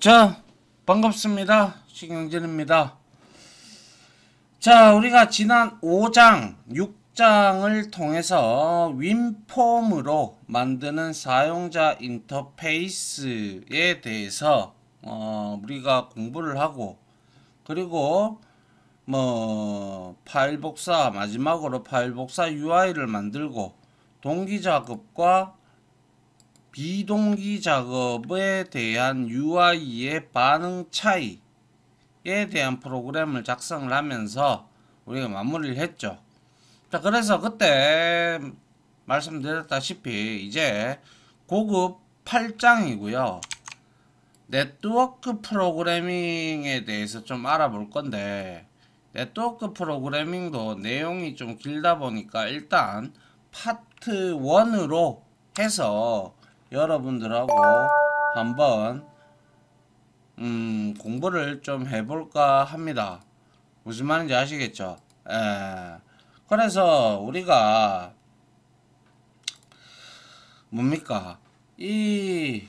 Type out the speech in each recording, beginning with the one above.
자, 반갑습니다. 신경진입니다. 자, 우리가 지난 5장, 6장을 통해서 윈폼으로 만드는 사용자 인터페이스에 대해서 우리가 공부를 하고, 그리고 파일 복사, 마지막으로 파일 복사 UI를 만들고, 동기 작업과 비동기 작업에 대한 UI의 반응 차이에 대한 프로그램을 작성을 하면서 우리가 마무리를 했죠. 자, 그래서 그때 말씀드렸다시피 이제 고급 8장이고요. 네트워크 프로그래밍에 대해서 좀 알아볼 건데, 네트워크 프로그래밍도 내용이 좀 길다 보니까 일단 파트 1으로 해서 여러분들하고 한번 공부를 좀 해볼까 합니다. 무슨 말인지 아시겠죠? 그래서 우리가 뭡니까? 이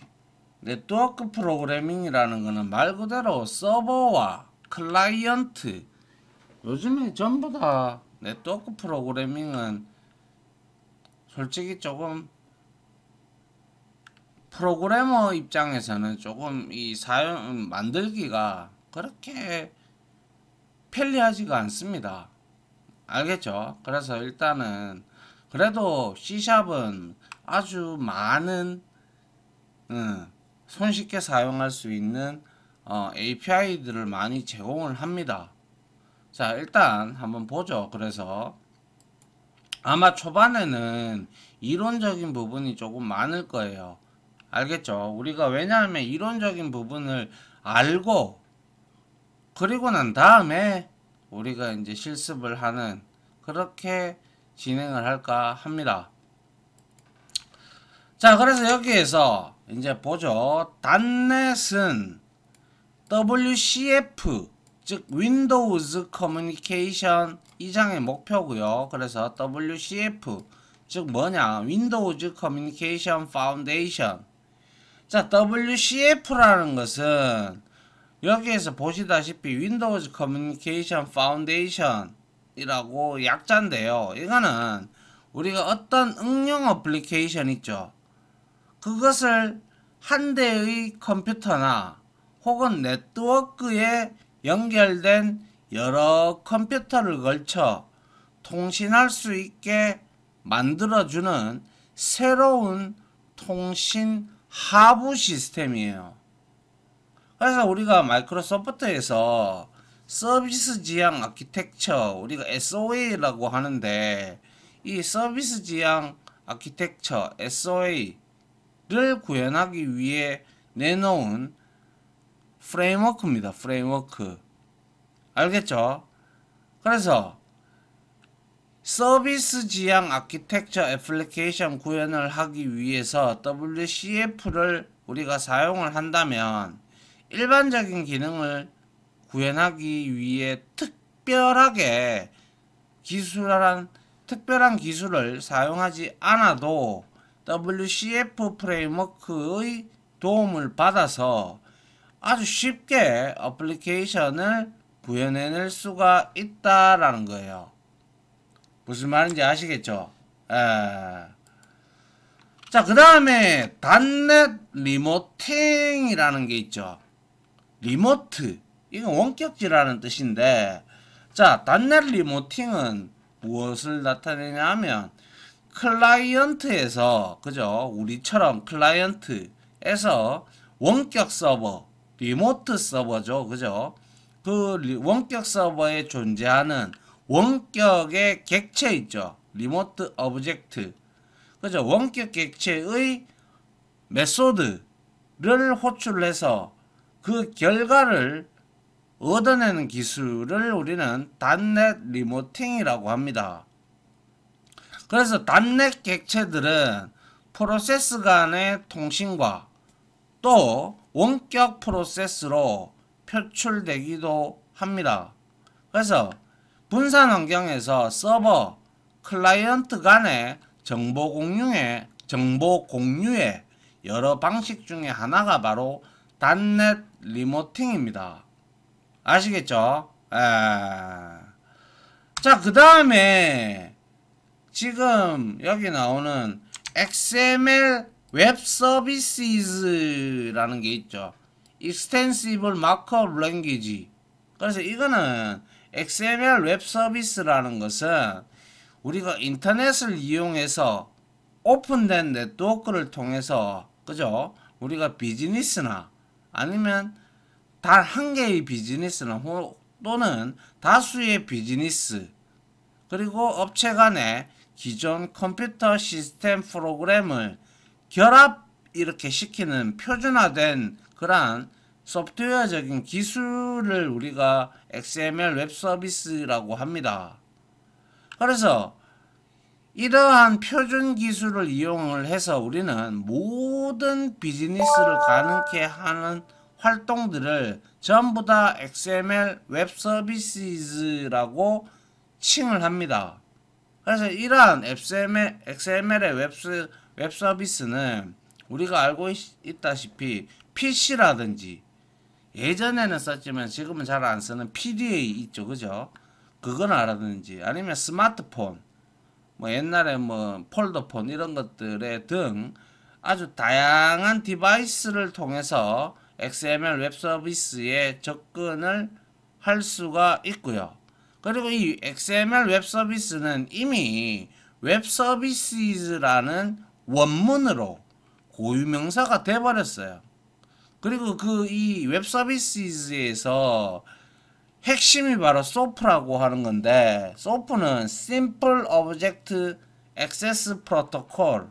네트워크 프로그래밍이라는 거는 말 그대로 서버와 클라이언트, 요즘에 전부 다 네트워크 프로그래밍은 솔직히 조금 프로그래머 입장에서는 조금 이 사용 만들기가 그렇게 편리하지가 않습니다. 알겠죠? 그래서 일단은 그래도 C샵은 아주 많은 손쉽게 사용할 수 있는 API들을 많이 제공을 합니다. 자, 일단 한번 보죠. 그래서 아마 초반에는 이론적인 부분이 조금 많을 거예요. 알겠죠? 우리가 왜냐하면 이론적인 부분을 알고 그리고 난 다음에 우리가 이제 실습을 하는, 그렇게 진행을 할까 합니다. 자, 그래서 여기에서 이제 보죠. 단넷은 WCF, 즉 윈도우즈 커뮤니케이션, 이 장의 목표고요. 그래서 WCF, 즉 뭐냐, 윈도우즈 커뮤니케이션 파운데이션. 자, WCF라는 것은 여기에서 보시다시피 윈도우즈 커뮤니케이션 파운데이션이라고 약자인데요. 이거는 우리가 어떤 응용 어플리케이션 있죠. 그것을 한 대의 컴퓨터나 혹은 네트워크에 연결된 여러 컴퓨터를 걸쳐 통신할 수 있게 만들어주는 새로운 통신 하부 시스템이에요. 그래서 우리가 마이크로소프트에서 서비스 지향 아키텍처, 우리가 SOA라고 하는데, 이 서비스 지향 아키텍처 SOA를 구현하기 위해 내놓은 프레임워크입니다. 프레임워크. 알겠죠? 그래서 서비스 지향 아키텍처 애플리케이션 구현을 하기 위해서 WCF를 우리가 사용을 한다면, 일반적인 기능을 구현하기 위해 특별한 기술을 사용하지 않아도 WCF 프레임워크의 도움을 받아서 아주 쉽게 어플리케이션을 구현해낼 수가 있다라는 거예요. 무슨 말인지 아시겠죠? 자, 그 다음에 단넷 리모팅이라는 게 있죠. 리모트, 이건 원격지라는 뜻인데, 자, 단넷 리모팅은 무엇을 나타내냐 하면, 클라이언트에서, 그죠? 우리처럼 클라이언트에서 원격 서버, 리모트 서버죠. 그죠? 그 원격 서버에 존재하는 원격의 객체 있죠. 리모트 오브젝트. 그죠? 원격 객체의 메소드를 호출해서 그 결과를 얻어내는 기술을 우리는 단넷 리모팅이라고 합니다. 그래서 단넷 객체들은 프로세스 간의 통신과 또 원격 프로세스로 표출되기도 합니다. 그래서 분산 환경에서 서버, 클라이언트 간의 정보 공유의 여러 방식 중에 하나가 바로 .NET 리모팅입니다. 아시겠죠? 자, 그 다음에 지금 여기 나오는 XML 웹 서비스라는 게 있죠. Extensible Markup Language. 그래서 이거는 XML 웹 서비스라는 것은 우리가 인터넷을 이용해서 오픈된 네트워크를 통해서, 그죠? 우리가 비즈니스나 아니면 단 한 개의 비즈니스나 또는 다수의 비즈니스, 그리고 업체 간의 기존 컴퓨터 시스템 프로그램을 결합 이렇게 시키는 표준화된 그러한 소프트웨어적인 기술을 우리가 XML 웹 서비스라고 합니다. 그래서 이러한 표준 기술을 이용을 해서 우리는 모든 비즈니스를 가능케 하는 활동들을 전부 다 XML 웹 서비스라고 칭을 합니다. 그래서 이러한 XML의 웹 서비스는 우리가 알고 있다시피 PC라든지 예전에는 썼지만 지금은 잘 안 쓰는 PDA 있죠, 그죠? 그건 알아든지 아니면 스마트폰, 뭐 옛날에 뭐 폴더폰 이런 것들에 등 아주 다양한 디바이스를 통해서 XML 웹 서비스에 접근을 할 수가 있고요. 그리고 이 XML 웹 서비스는 이미 웹 서비스라는 원문으로 고유명사가 돼버렸어요. 그리고 그 이 웹 서비스에서 핵심이 바로 SOAP라고 하는 건데, SOAP는 Simple Object Access Protocol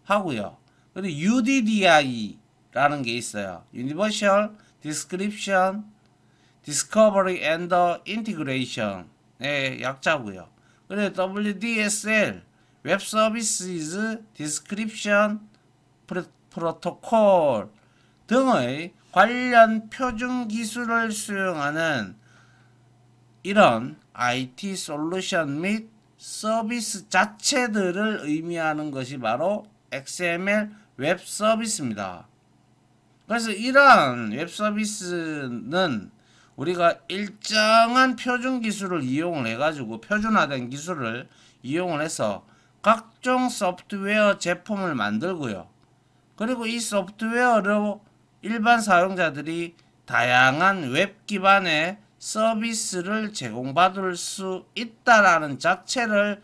하고요. 그리고 UDDI라는 게 있어요. Universal Description, Discovery and Integration의 약자고요. 그리고 WDSL, Web Services Description Protocol 등의 관련 표준 기술을 수용하는 이런 IT 솔루션 및 서비스 자체들을 의미하는 것이 바로 XML 웹 서비스입니다. 그래서 이러한 웹 서비스는 우리가 일정한 표준 기술을 이용을 해가지고 표준화된 기술을 이용을 해서 각종 소프트웨어 제품을 만들고요. 그리고 이 소프트웨어로 일반 사용자들이 다양한 웹 기반의 서비스를 제공받을 수 있다라는 자체를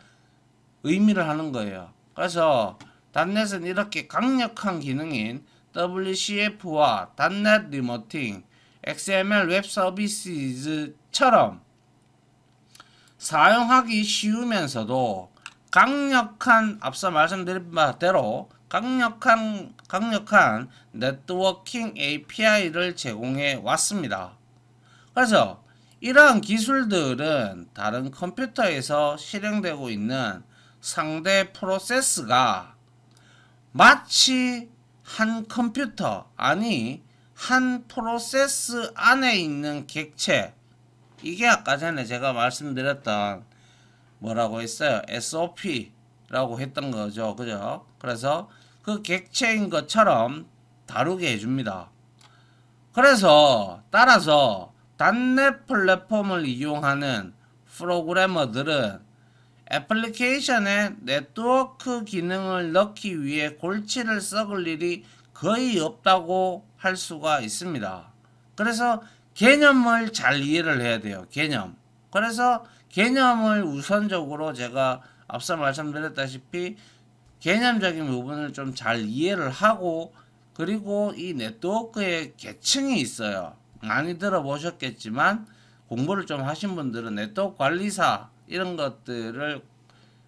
의미를 하는 거예요. 그래서 .NET은 이렇게 강력한 기능인 WCF와 .NET 리모팅, XML 웹 서비스처럼 사용하기 쉬우면서도 강력한, 앞서 말씀드린 바대로 강력한 네트워킹 API를 제공해 왔습니다. 그래서 이러한 기술들은 다른 컴퓨터에서 실행되고 있는 상대 프로세스가 마치 한 컴퓨터, 아니 한 프로세스 안에 있는 객체, 이게 아까 전에 제가 말씀드렸던 뭐라고 했어요? SOP라고 했던 거죠. 그죠? 그래서 그 객체인 것처럼 다루게 해줍니다. 그래서 따라서 .NET 플랫폼을 이용하는 프로그래머들은 애플리케이션에 네트워크 기능을 넣기 위해 골치를 썩을 일이 거의 없다고 할 수가 있습니다. 그래서 개념을 잘 이해를 해야 돼요. 개념. 그래서 개념을 우선적으로 제가 앞서 말씀드렸다시피 개념적인 부분을 좀 잘 이해를 하고, 그리고 이 네트워크에 계층이 있어요. 많이 들어보셨겠지만 공부를 좀 하신 분들은 네트워크 관리사 이런 것들을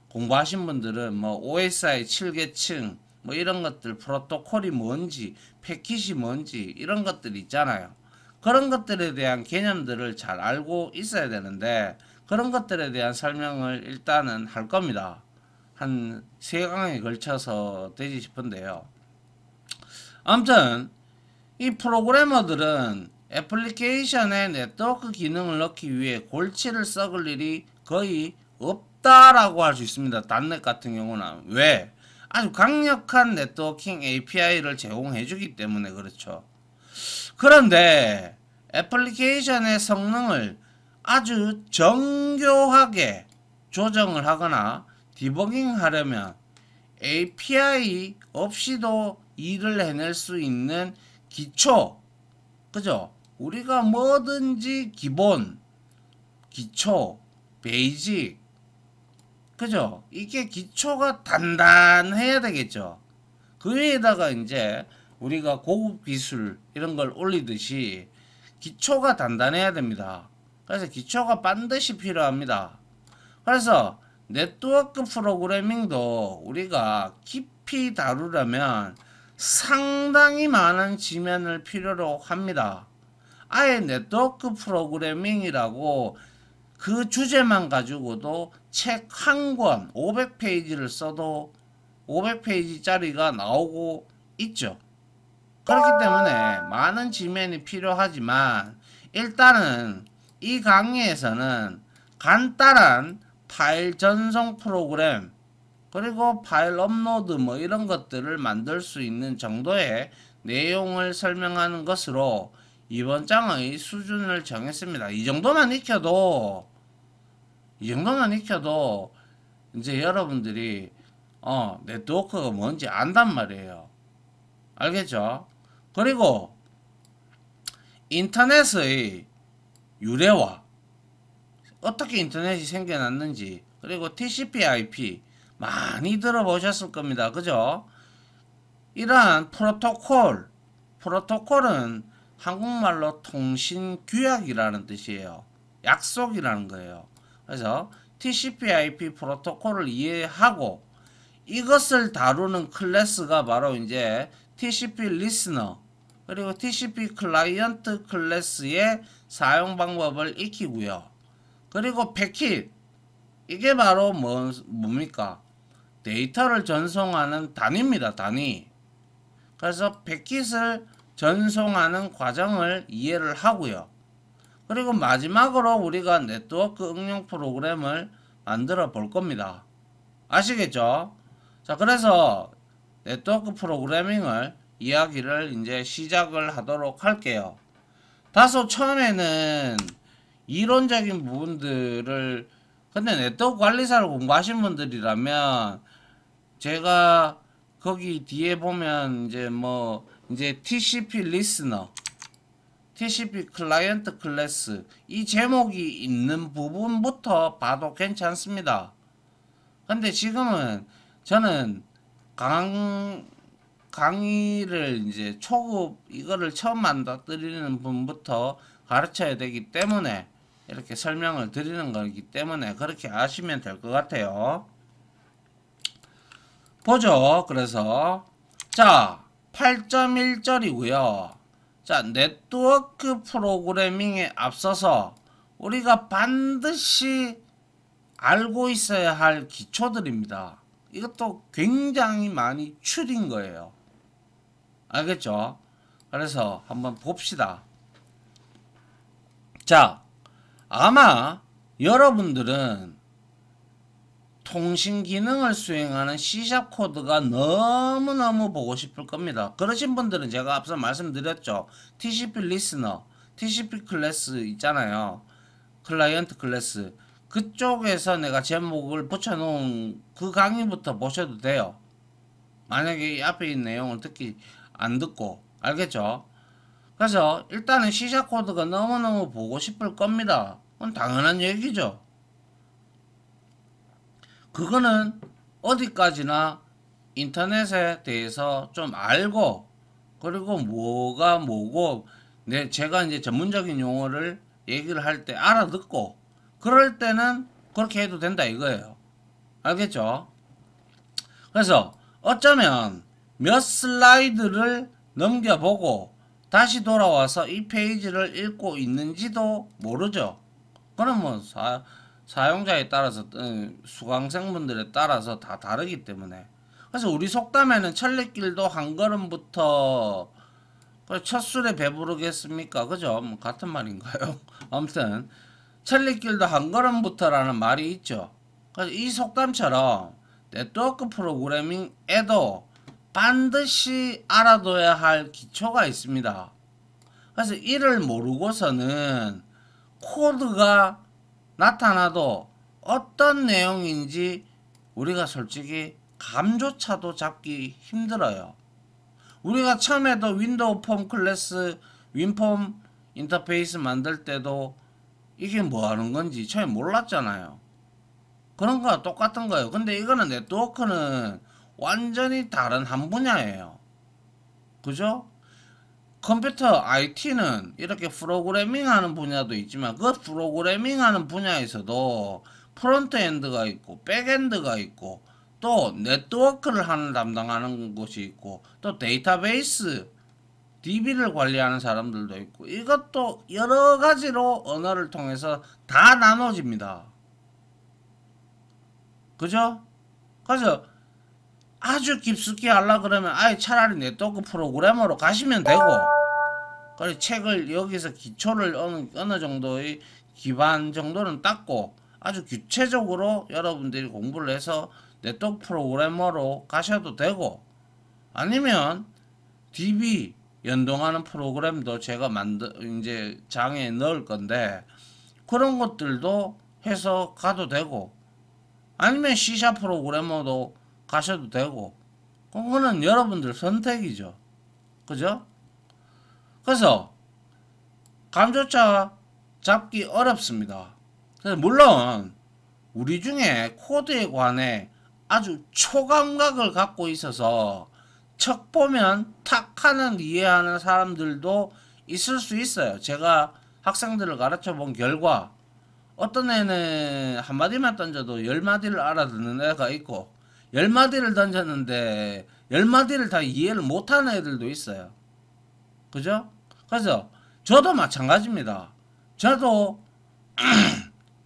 공부하신 분들은 뭐 OSI 7계층 뭐 이런 것들, 프로토콜이 뭔지, 패킷이 뭔지 이런 것들이 있잖아요. 그런 것들에 대한 개념들을 잘 알고 있어야 되는데 그런 것들에 대한 설명을 일단은 할 겁니다. 한 3강에 걸쳐서 되지 싶은데요. 아무튼 이 프로그래머들은 애플리케이션에 네트워크 기능을 넣기 위해 골치를 썩을 일이 거의 없다라고 할 수 있습니다. .NET 같은 경우는. 왜? 아주 강력한 네트워킹 API를 제공해 주기 때문에 그렇죠. 그런데 애플리케이션의 성능을 아주 정교하게 조정을 하거나 디버깅 하려면 API 없이도 일을 해낼 수 있는 기초, 그죠? 우리가 뭐든지 기본, 기초, 베이직, 그죠? 이게 기초가 단단해야 되겠죠. 그 위에다가 이제 우리가 고급 기술 이런 걸 올리듯이 기초가 단단해야 됩니다. 그래서 기초가 반드시 필요합니다. 그래서 네트워크 프로그래밍도 우리가 깊이 다루려면 상당히 많은 지면을 필요로 합니다. 아예 네트워크 프로그래밍이라고 그 주제만 가지고도 책 한 권 500페이지를 써도 500페이지짜리가 나오고 있죠. 그렇기 때문에 많은 지면이 필요하지만 일단은 이 강의에서는 간단한 파일 전송 프로그램 그리고 파일 업로드 뭐 이런 것들을 만들 수 있는 정도의 내용을 설명하는 것으로 이번 장의 수준을 정했습니다. 이 정도만 익혀도 이제 여러분들이 네트워크가 뭔지 안단 말이에요. 알겠죠? 그리고 인터넷의 유래와 어떻게 인터넷이 생겨났는지 그리고 TCP/IP 많이 들어보셨을 겁니다. 그죠? 이러한 프로토콜은 한국말로 통신규약이라는 뜻이에요. 약속이라는 거예요. 그래서 TCP/IP 프로토콜을 이해하고 이것을 다루는 클래스가 바로 이제 TCP 리스너 그리고 TCP 클라이언트 클래스의 사용 방법을 익히고요. 그리고 패킷 이게 바로 뭡니까? 데이터를 전송하는 단위입니다. 단위. 그래서 패킷을 전송하는 과정을 이해를 하고요. 그리고 마지막으로 우리가 네트워크 응용 프로그램을 만들어 볼 겁니다. 아시겠죠? 자, 그래서 네트워크 프로그래밍을 이야기를 이제 시작을 하도록 할게요. 다소 처음에는 이론적인 부분들을 근데 네트워크 관리사를 공부하신 분들이라면 제가 거기 뒤에 보면 이제 TCP 리스너, TCP 클라이언트 클래스 이 제목이 있는 부분부터 봐도 괜찮습니다. 근데 지금은 저는 강의를 이제 초급 이거를 처음 만들어드리는 분부터 가르쳐야 되기 때문에 이렇게 설명을 드리는 거기 때문에 그렇게 아시면 될 것 같아요. 보죠. 그래서 자 8.1절이고요. 자 네트워크 프로그래밍에 앞서서 우리가 반드시 알고 있어야 할 기초들입니다. 이것도 굉장히 많이 추린 거예요. 알겠죠? 그래서 한번 봅시다. 자, 아마 여러분들은 통신 기능을 수행하는 C샵 코드가 너무너무 보고 싶을 겁니다. 그러신 분들은 제가 앞서 말씀드렸죠. TCP 리스너, TCP 클래스 있잖아요. 클라이언트 클래스. 그쪽에서 내가 제목을 붙여놓은 그 강의부터 보셔도 돼요. 만약에 이 앞에 있는 내용을 안 듣고. 알겠죠? 그래서 일단은 C샵 코드가 너무너무 보고 싶을 겁니다. 그건 당연한 얘기죠. 그거는 어디까지나 인터넷에 대해서 좀 알고 그리고 뭐가 뭐고 제가 이제 전문적인 용어를 얘기를 할 때 알아듣고 그럴 때는 그렇게 해도 된다 이거예요. 알겠죠? 그래서 어쩌면 몇 슬라이드를 넘겨보고 다시 돌아와서 이 페이지를 읽고 있는지도 모르죠. 그럼 뭐 사용자에 따라서 수강생분들에 따라서 다 다르기 때문에 그래서 우리 속담에는 천리길도 한 걸음부터 첫 술에 배부르겠습니까? 그죠? 뭐 같은 말인가요? 아무튼 천리길도 한 걸음부터라는 말이 있죠. 그래서 이 속담처럼 네트워크 프로그래밍에도 반드시 알아둬야 할 기초가 있습니다. 그래서 이를 모르고서는 코드가 나타나도 어떤 내용인지 우리가 솔직히 감조차도 잡기 힘들어요. 우리가 처음에도 윈도우 폼 클래스 윈폼 인터페이스 만들 때도 이게 뭐 하는 건지 처음에 몰랐잖아요. 그런 거와 똑같은 거예요. 근데 이거는 네트워크는 완전히 다른 한 분야예요. 그죠? 컴퓨터 IT는 이렇게 프로그래밍 하는 분야도 있지만 그 프로그래밍 하는 분야에서도 프론트 엔드가 있고 백엔드가 있고 또 네트워크를 하는 담당하는 곳이 있고 또 데이터베이스 DB를 관리하는 사람들도 있고 이것도 여러 가지로 언어를 통해서 다 나눠집니다. 그죠? 그래서 아주 깊숙이 하려 그러면 아예 차라리 네트워크 프로그래머로 가시면 되고 그래 책을 여기서 기초를 어느 정도의 기반 정도는 닦고 아주 구체적으로 여러분들이 공부를 해서 네트워크 프로그래머로 가셔도 되고 아니면 DB 연동하는 프로그램도 제가 이제 장에 넣을 건데 그런 것들도 해서 가도 되고 아니면 C샵 프로그래머도 가셔도 되고 그거는 여러분들 선택이죠. 그죠? 그래서 감조차 잡기 어렵습니다. 그래서 물론 우리 중에 코드에 관해 아주 초감각을 갖고 있어서 척 보면 탁 하는 이해하는 사람들도 있을 수 있어요. 제가 학생들을 가르쳐 본 결과 어떤 애는 한마디만 던져도 열마디를 알아듣는 애가 있고 열마디를 던졌는데 열마디를 다 이해를 못하는 애들도 있어요. 그죠? 그래서 저도 마찬가지입니다. 저도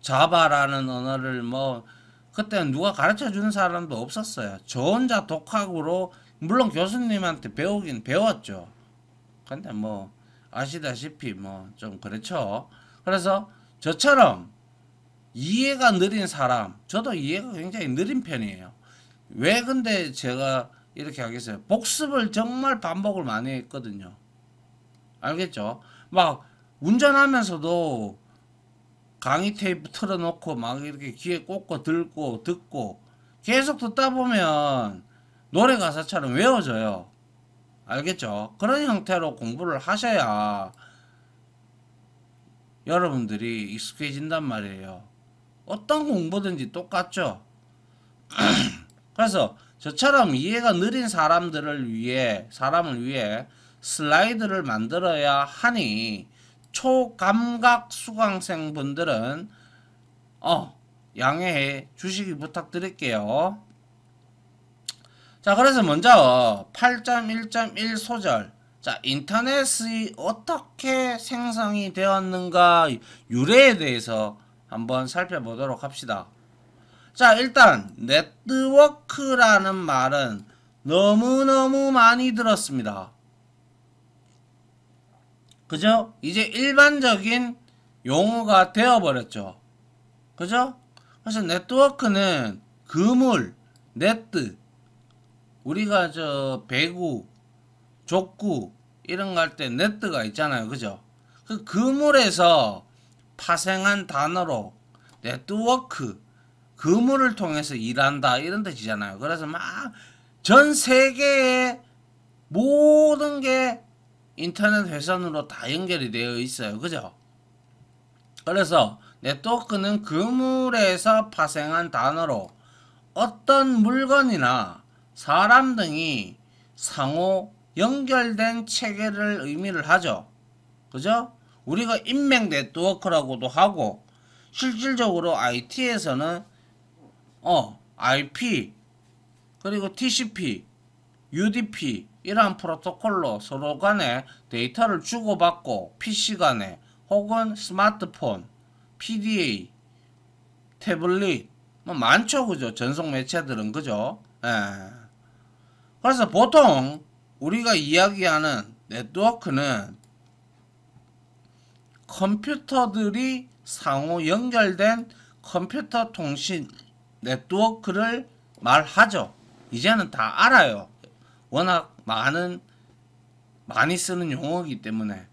자바라는 언어를 뭐 그때 누가 가르쳐 주는 사람도 없었어요. 저 혼자 독학으로 물론 교수님한테 배우긴 배웠죠. 근데 뭐 아시다시피 뭐 좀 그렇죠. 그래서 저처럼 이해가 느린 사람, 저도 이해가 굉장히 느린 편이에요. 왜 근데 제가 이렇게 하겠어요? 복습을 정말 반복을 많이 했거든요. 알겠죠? 막 운전하면서도 강의 테이프 틀어놓고 막 이렇게 귀에 꽂고 들고 듣고 계속 듣다 보면 노래 가사처럼 외워져요. 알겠죠? 그런 형태로 공부를 하셔야 여러분들이 익숙해진단 말이에요. 어떤 공부든지 똑같죠? 그래서 저처럼 이해가 느린 사람을 위해 슬라이드를 만들어야 하니 초감각 수강생 분들은 양해해 주시기 부탁드릴게요. 자, 그래서 먼저 8.1.1 소절. 자, 인터넷이 어떻게 생성이 되었는가 유래에 대해서 한번 살펴보도록 합시다. 자, 일단 네트워크라는 말은 너무너무 많이 들었습니다. 그죠? 이제 일반적인 용어가 되어버렸죠. 그죠? 그래서 네트워크는 그물, 네트, 우리가 저 배구, 족구 이런 거 할 때 네트가 있잖아요. 그죠? 그 그물에서 파생한 단어로 네트워크, 그물을 통해서 일한다 이런 뜻이잖아요. 그래서 막 전 세계의 모든 게 인터넷 회선으로 다 연결이 되어 있어요. 그죠? 그래서 네트워크는 그물에서 파생한 단어로 어떤 물건이나 사람 등이 상호 연결된 체계를 의미를 하죠. 그죠? 우리가 인맥 네트워크라고도 하고 실질적으로 IT에서는 IP 그리고 TCP, UDP 이러한 프로토콜로 서로 간에 데이터를 주고받고 PC 간에 혹은 스마트폰, PDA, 태블릿 뭐 많죠. 그죠? 전송 매체들은 그죠? 예. 그래서 보통 우리가 이야기하는 네트워크는 컴퓨터들이 상호 연결된 컴퓨터 통신 네트워크를 말하죠. 이제는 다 알아요. 워낙 많이 쓰는 용어이기 때문에.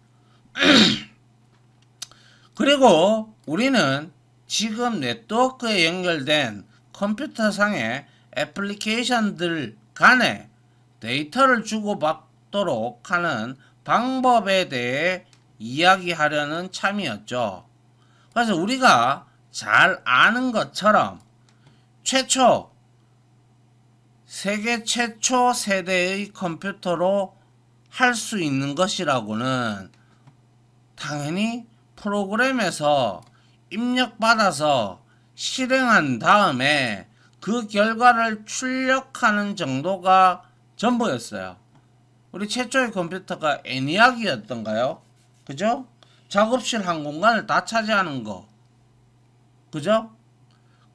그리고 우리는 지금 네트워크에 연결된 컴퓨터상의 애플리케이션들 간에 데이터를 주고받도록 하는 방법에 대해 이야기하려는 참이었죠. 그래서 우리가 잘 아는 것처럼 세계 최초 세대의 컴퓨터로 할 수 있는 것이라고는 당연히 프로그램에서 입력받아서 실행한 다음에 그 결과를 출력하는 정도가 전부였어요. 우리 최초의 컴퓨터가 ENIAC이었던가요? 그죠? 작업실 한 공간을 다 차지하는 거. 그죠?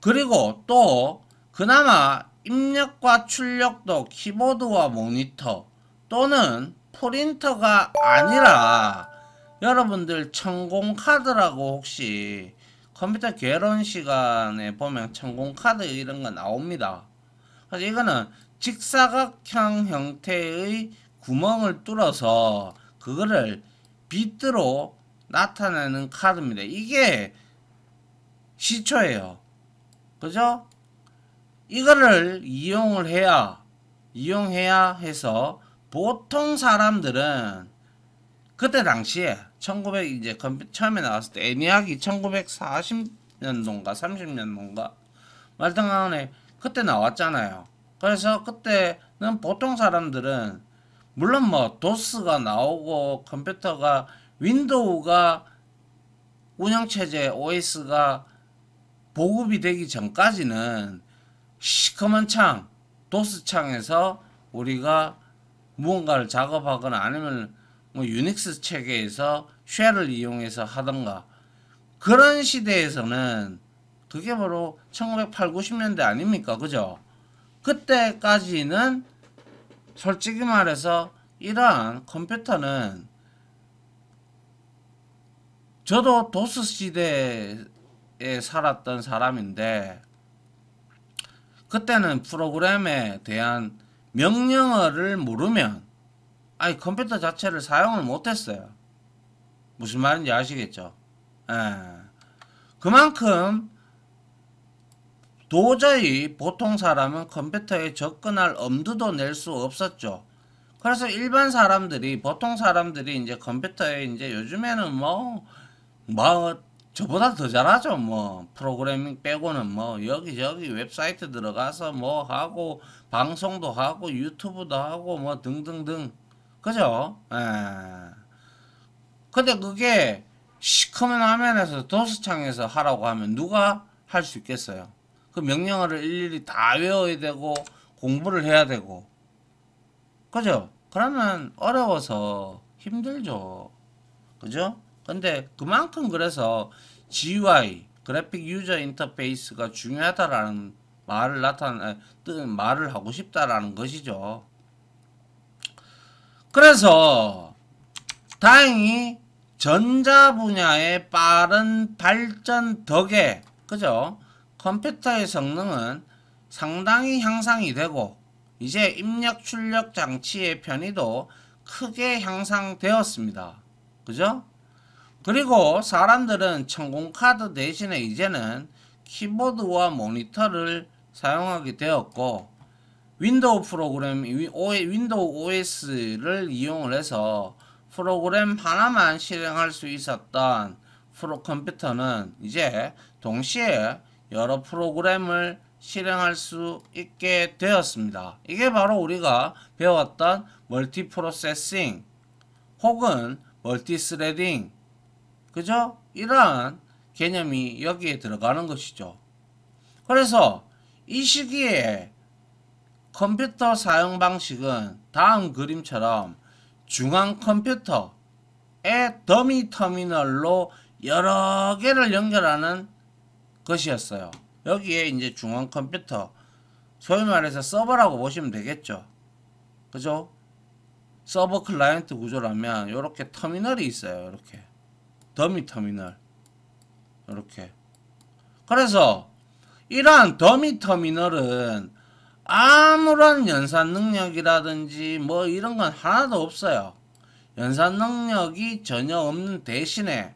그리고 또 그나마 입력과 출력도 키보드와 모니터 또는 프린터가 아니라 여러분들 천공카드라고 혹시 컴퓨터 개론 시간에 보면 천공카드 이런 거 나옵니다. 그래서 이거는 직사각형 형태의 구멍을 뚫어서 그거를 비트로 나타내는 카드입니다. 이게 시초예요. 그죠? 이거를 이용해야 해서 보통 사람들은 그때 당시에 1900 이제 처음에 나왔을 때 애니악이 1940년도인가 30년도인가 말등간에 그때 나왔잖아요. 그래서 그때는 보통 사람들은 물론 뭐 도스가 나오고 컴퓨터가 윈도우가 운영체제 OS가 보급이 되기 전까지는 시커먼 창 도스 창에서 우리가 무언가를 작업하거나 아니면 뭐 유닉스 체계에서 쉘을 이용해서 하던가 그런 시대에서는 그게 바로 1980, 90년대 아닙니까? 그죠? 그때까지는 솔직히 말해서 이러한 컴퓨터는 저도 도스 시대에 살았던 사람인데 그때는 프로그램에 대한 명령어를 모르면 아니 컴퓨터 자체를 사용을 못했어요. 무슨 말인지 아시겠죠? 예. 그만큼 도저히 보통 사람은 컴퓨터에 접근할 엄두도 낼 수 없었죠. 그래서 일반 사람들이 보통 사람들이 이제 컴퓨터에 이제 요즘에는 뭐 저보다 더 잘하죠. 뭐 프로그래밍 빼고는 뭐 여기저기 웹사이트 들어가서 뭐 하고 방송도 하고 유튜브도 하고 뭐 등등등 그죠? 근데 그게 시커먼 화면에서 도스창에서 하라고 하면 누가 할 수 있겠어요? 그 명령어를 일일이 다 외워야 되고 공부를 해야 되고 그죠? 그러면 어려워서 힘들죠. 그죠? 근데 그만큼 그래서 GUI 그래픽 유저 인터페이스가 중요하다라는 말을 하고 싶다라는 것이죠. 그래서 다행히 전자 분야의 빠른 발전 덕에 그죠? 컴퓨터의 성능은 상당히 향상이 되고 이제 입력 출력 장치의 편의도 크게 향상되었습니다. 그죠? 그리고 사람들은 천공카드 대신에 이제는 키보드와 모니터를 사용하게 되었고 윈도우 윈도우 OS를 이용을 해서 프로그램 하나만 실행할 수 있었던 컴퓨터는 이제 동시에 여러 프로그램을 실행할 수 있게 되었습니다. 이게 바로 우리가 배웠던 멀티프로세싱 혹은 멀티스레딩 그죠? 이러한 개념이 여기에 들어가는 것이죠. 그래서 이 시기에 컴퓨터 사용 방식은 다음 그림처럼 중앙 컴퓨터의 더미 터미널로 여러 개를 연결하는 것이었어요. 여기에 이제 중앙 컴퓨터, 소위 말해서 서버라고 보시면 되겠죠. 그죠? 서버 클라이언트 구조라면 이렇게 터미널이 있어요. 이렇게 더미 터미널 이렇게. 그래서 이러한 더미 터미널은 아무런 연산 능력이라든지 뭐 이런 건 하나도 없어요. 연산 능력이 전혀 없는 대신에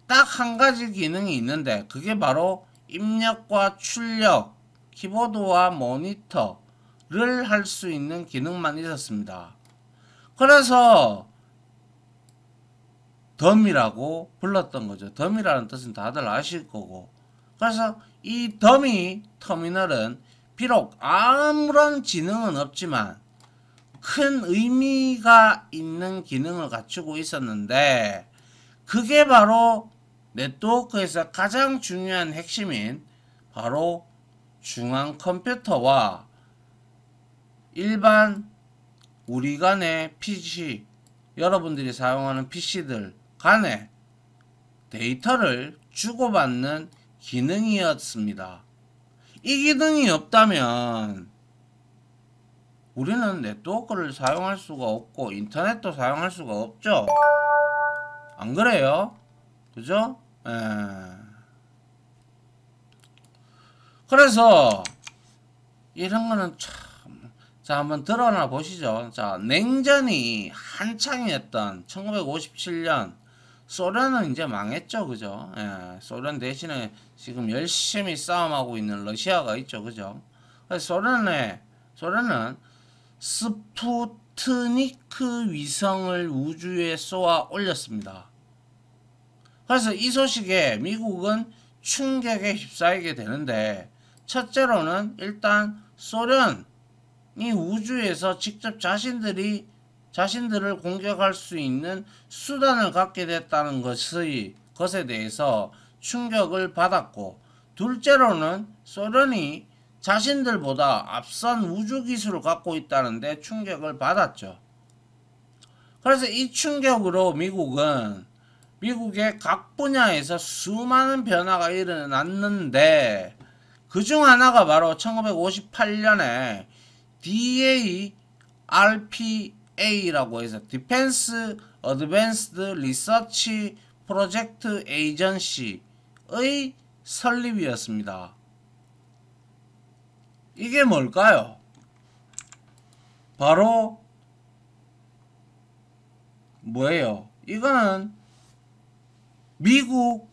딱 한 가지 기능이 있는데 그게 바로 입력과 출력, 키보드와 모니터를 할 수 있는 기능만 있었습니다. 그래서 덤이라고 불렀던 거죠. 덤이라는 뜻은 다들 아실 거고. 그래서 이 덤이 터미널은 비록 아무런 지능은 없지만 큰 의미가 있는 기능을 갖추고 있었는데 그게 바로 네트워크에서 가장 중요한 핵심인 바로 중앙 컴퓨터와 일반 우리 간의 PC, 여러분들이 사용하는 PC들 간의 데이터를 주고받는 기능이었습니다. 이 기능이 없다면 우리는 네트워크를 사용할 수가 없고 인터넷도 사용할 수가 없죠. 안 그래요? 그죠? 그래서 이런 거는 참, 자 한번 드러나 보시죠. 자, 냉전이 한창이었던 1957년 소련은 이제 망했죠. 그죠? 소련 대신에 지금 열심히 싸움하고 있는 러시아가 있죠. 그죠? 소련은 스푸트니크 위성을 우주에 쏘아 올렸습니다. 그래서 이 소식에 미국은 충격에 휩싸이게 되는데 첫째로는 일단 소련이 우주에서 직접 자신들을 공격할 수 있는 수단을 갖게 됐다는 것에 대해서 충격을 받았고, 둘째로는 소련이 자신들보다 앞선 우주 기술을 갖고 있다는데 충격을 받았죠. 그래서 이 충격으로 미국의 각 분야에서 수많은 변화가 일어났는데 그 중 하나가 바로 1958년에 DARPA라고 해서 Defense Advanced Research Project Agency의 설립이었습니다. 이게 뭘까요? 바로 뭐예요? 이거는 미국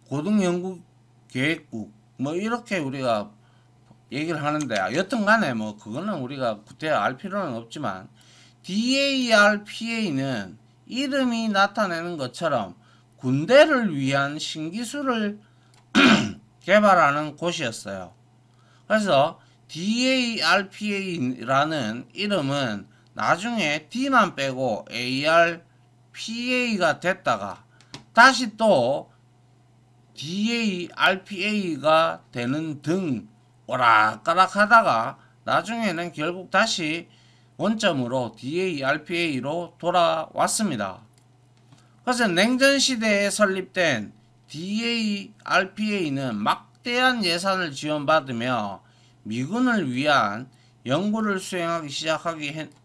고등연구계획국 뭐 이렇게 우리가 얘기를 하는데 여튼 간에 뭐 그거는 우리가 구태여 알 필요는 없지만 DARPA는 이름이 나타내는 것처럼 군대를 위한 신기술을 개발하는 곳이었어요. 그래서 DARPA라는 이름은 나중에 D만 빼고 ARPA가 됐다가 다시 또 DARPA가 되는 등 오락가락 하다가 나중에는 결국 다시 원점으로 DARPA로 돌아왔습니다. 그래서 냉전시대에 설립된 DARPA는 막대한 예산을 지원받으며 미군을 위한 연구를 수행하기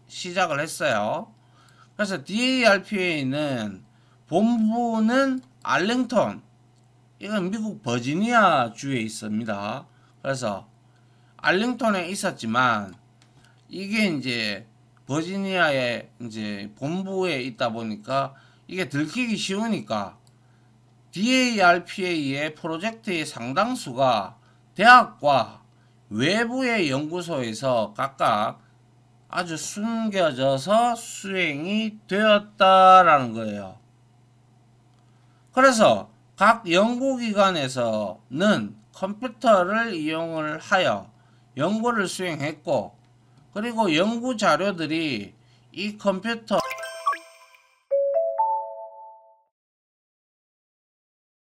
시작을 했어요. 그래서 DARPA는 본부는 알링턴, 이건 미국 버지니아 주에 있습니다. 그래서 알링턴에 있었지만 이게 이제 버지니아의 이제 본부에 있다 보니까 이게 들키기 쉬우니까 DARPA의 프로젝트의 상당수가 대학과 외부의 연구소에서 각각 아주 숨겨져서 수행이 되었다라는 거예요. 그래서 각 연구기관에서는 컴퓨터를 이용을 하여 연구를 수행했고, 그리고 연구 자료들이 이 컴퓨터